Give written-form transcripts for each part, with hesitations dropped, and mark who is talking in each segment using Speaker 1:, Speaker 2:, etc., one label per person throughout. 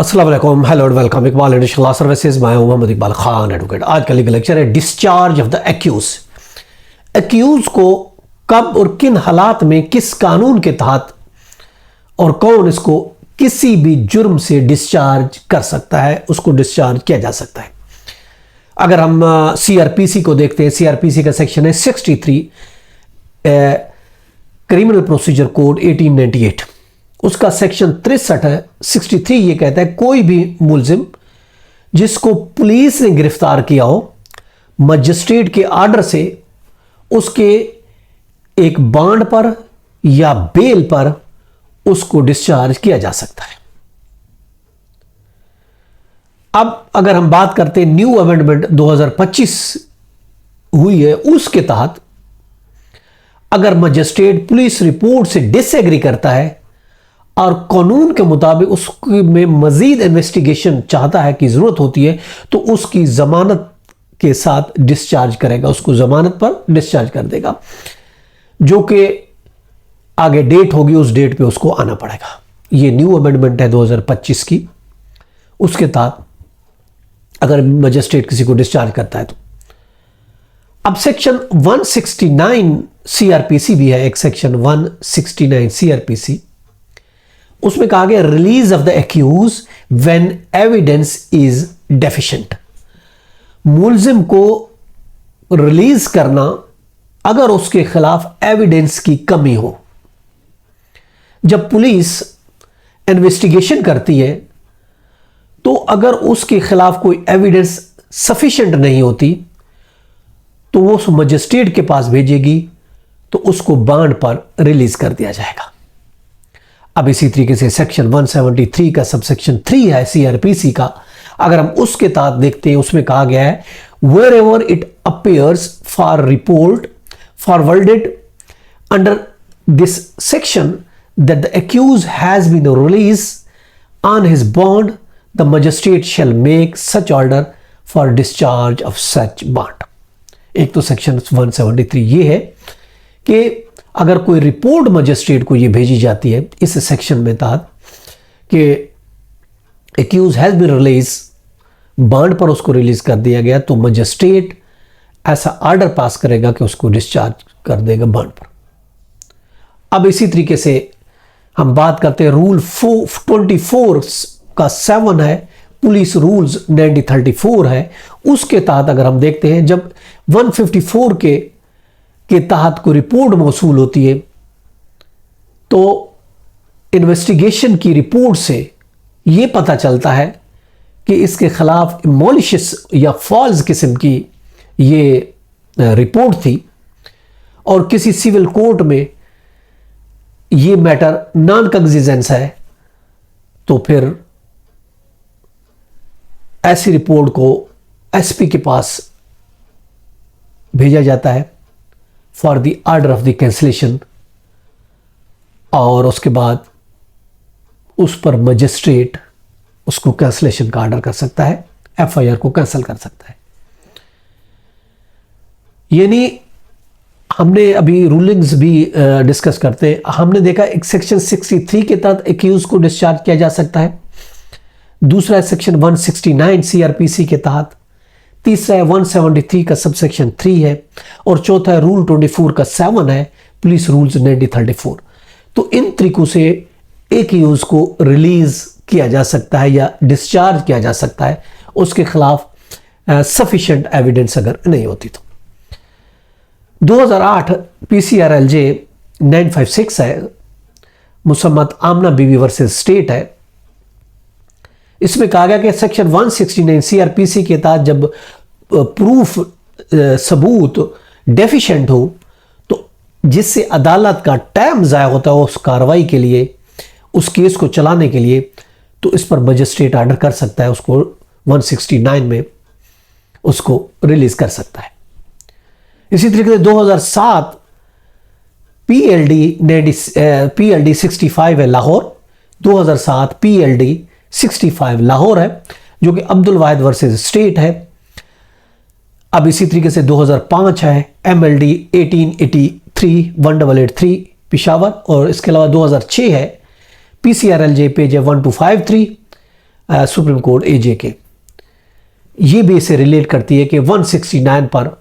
Speaker 1: अस्सलाम वालेकुम, hello and welcome. Iqbal additional law services, मैं हूं मोहम्मद इकबाल खान एडवोकेट। आज का लीगल लेक्चर है discharge of the accused. Accused को कब और किन हालात में किस कानून के तहत और कौन इसको किसी भी जुर्म से डिस्चार्ज कर सकता है, उसको डिस्चार्ज किया जा सकता है। अगर हम सीआरपीसी को देखते हैं, सीआरपीसी का सेक्शन है 63 क्रिमिनल प्रोसीजर कोड 1898, उसका सेक्शन 63 है 63। ये कहता है कोई भी मुलजिम जिसको पुलिस ने गिरफ्तार किया हो मजिस्ट्रेट के आर्डर से, उसके एक बॉन्ड पर या बेल पर उसको डिस्चार्ज किया जा सकता है। अब अगर हम बात करते हैं न्यू अमेंडमेंट 2025 हुई है, उसके तहत अगर मजिस्ट्रेट पुलिस रिपोर्ट से डिसएग्री करता है और कानून के मुताबिक उसमें मजीद इन्वेस्टिगेशन चाहता है कि जरूरत होती है, तो उसकी जमानत के साथ डिस्चार्ज करेगा, उसको जमानत पर डिस्चार्ज कर देगा, जो कि आगे डेट होगी उस डेट पे उसको आना पड़ेगा। ये न्यू अमेंडमेंट है 2025 की, उसके तहत अगर मजिस्ट्रेट किसी को डिस्चार्ज करता है तो। अब सेक्शन 169 सीआरपीसी भी है, एक सेक्शन 169 सीआरपीसी, उसमें कहा गया release of the accused when evidence is deficient. मुलजिम को रिलीज करना अगर उसके खिलाफ एविडेंस की कमी हो। जब पुलिस इन्वेस्टिगेशन करती है तो अगर उसके खिलाफ कोई एविडेंस सफिशिएंट नहीं होती तो वो उस मजिस्ट्रेट के पास भेजेगी, तो उसको बॉन्ड पर रिलीज कर दिया जाएगा। अब इसी तरीके से सेक्शन 173 का सबसेक्शन 3 है सीआरपीसी का, अगर हम उसके तहत देखते हैं, उसमें कहा गया है wherever it appears for report forwarded under this section that the accused has been release on his bond the magistrate shall make such order for discharge of such bond. एक तो सेक्शन 173 ये है कि अगर कोई report magistrate को ये भेजी जाती है इस सेक्शन में तहत कि accused has been release, bond पर उसको रिलीज कर दिया गया, तो मजिस्ट्रेट ऐसा ऑर्डर पास करेगा कि उसको डिस्चार्ज कर देगा बॉन्ड पर। अब इसी तरीके से हम बात करते हैं रूल 24 का 7 है, पुलिस रूल्स 1934 है, उसके तहत अगर हम देखते हैं जब 154 के तहत कोई रिपोर्ट मौसूल होती है तो इन्वेस्टिगेशन की रिपोर्ट से यह पता चलता है कि इसके खिलाफ मॉलिशियस या फॉल्स किस्म की ये रिपोर्ट थी और किसी सिविल कोर्ट में ये मैटर नॉन कॉग्निजेंस है, तो फिर ऐसी रिपोर्ट को एसपी के पास भेजा जाता है for the order of the cancellation, और उसके बाद उस पर मजिस्ट्रेट उसको कैंसिलेशन का ऑर्डर कर सकता है, एफआईआर को कैंसिल कर सकता है। यानी हमने अभी रूलिंग्स भी डिस्कस करते हैं, हमने देखा एक सेक्शन 63 के तहत एक्यूज को डिस्चार्ज किया जा सकता है, दूसरा है सेक्शन 169 सीआरपीसी के तहत, तीसरा है 173 का सबसेक्शन 3 है, और चौथा है रूल 24 का 7 है, पुलिस रूल्स 1934। तो इन तरीकों से एक यूज को रिलीज किया जा सकता है या डिस्चार्ज किया जा सकता है, उसके खिलाफ सफिशिएंट एविडेंस अगर नहीं होती तो। 2008 पीसीआरएलजे 956 है, मुसम्मत आमना बीवी वर्सेस स्टेट है, इसमें कहा गया कि सेक्शन 169 सीआरपीसी के तहत जब प्रूफ सबूत डेफिशिएंट हो तो जिससे अदालत का टाइम ज़ाया होता है उस कार्रवाई के लिए, उस केस को चलाने के लिए, तो इस पर मजिस्ट्रेट ऑर्डर कर सकता है, उसको 169 में उसको रिलीज कर सकता है। इसी तरीके से 2007 पीएलडी 65 है लाहौर, 2007 पीएलडी 65 लाहौर है, जो कि अब्दुल वाहिद वर्सेस स्टेट है। अब इसी तरीके से 2005 है एमएलडी 1883 1883 पिशावर, और इसके अलावा 2006 है पीसीआरएलजे पेज 1253 सुप्रीम कोर्ट एजे के, ये भी इसे रिलेट करती है कि 169 पर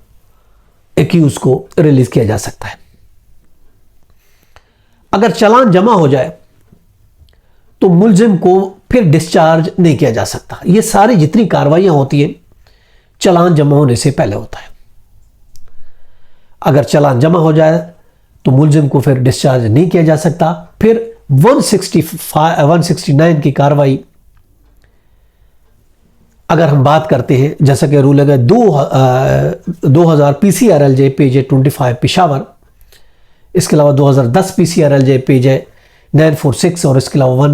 Speaker 1: एक्यूज को रिलीज किया जा सकता है। अगर चालान जमा हो जाए तो मुलजिम को फिर डिस्चार्ज नहीं किया जा सकता। ये सारी जितनी कार्रवाइयां होती हैं चालान जमा होने से पहले होता है। अगर चालान जमा हो जाए तो मुलजिम को फिर डिस्चार्ज नहीं किया जा सकता। फिर 169 की कार्रवाई अगर हम बात करते हैं, जैसा कि रूल है 2000 PCRLJ पेज 25 पेशावर, इसके अलावा 2010 PCRLJ पेज 946 और इसके अलावा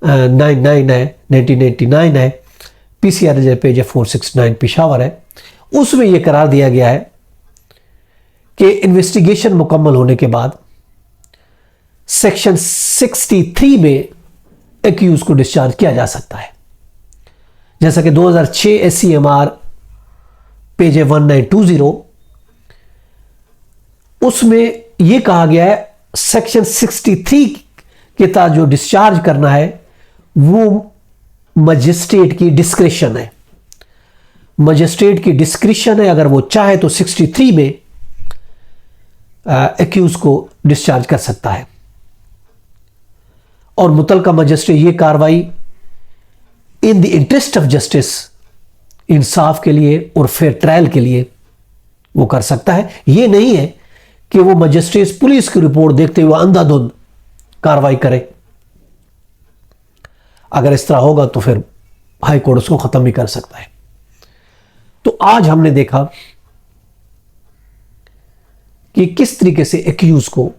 Speaker 1: 199 है 1999 है, PCRLJ पेज 469 पेशावर है। उसमें यह करार दिया गया है कि इन्वेस्टिगेशन मुकम्मल होने के बाद सेक्शन 63 में एक्यूज को डिस्चार्ज किया जा सकता है। जैसा कि 2006 SCMR पेज 1920, उसमें यह कहा गया है सेक्शन 63 के तहत जो डिस्चार्ज करना है वो मजिस्ट्रेट की डिस्क्रिशन है। मजिस्ट्रेट की डिस्क्रिशन है, अगर वो चाहे तो 63 में एक्यूज को डिस्चार्ज कर सकता है और मुतलका मजिस्ट्रेट ये कार्रवाई in the interest of justice, इंसाफ के लिए और फेयर ट्रायल के लिए वो कर सकता है। ये नहीं है कि वो मजिस्ट्रेट पुलिस की रिपोर्ट देखते हुए अंधाधुंध कार्रवाई करे। अगर इस तरह होगा तो फिर हाई कोर्ट उसको खत्म भी कर सकता है। तो आज हमने देखा कि किस तरीके से एक्यूज को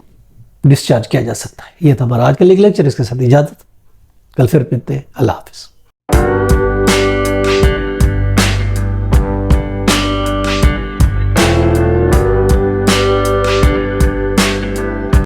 Speaker 1: डिस्चार्ज किया जा सकता है। यह था हमारा आज का लेक्चर। इसके साथ इजाजत, कल फिर मिलते हैं। अल्लाह हाफिज।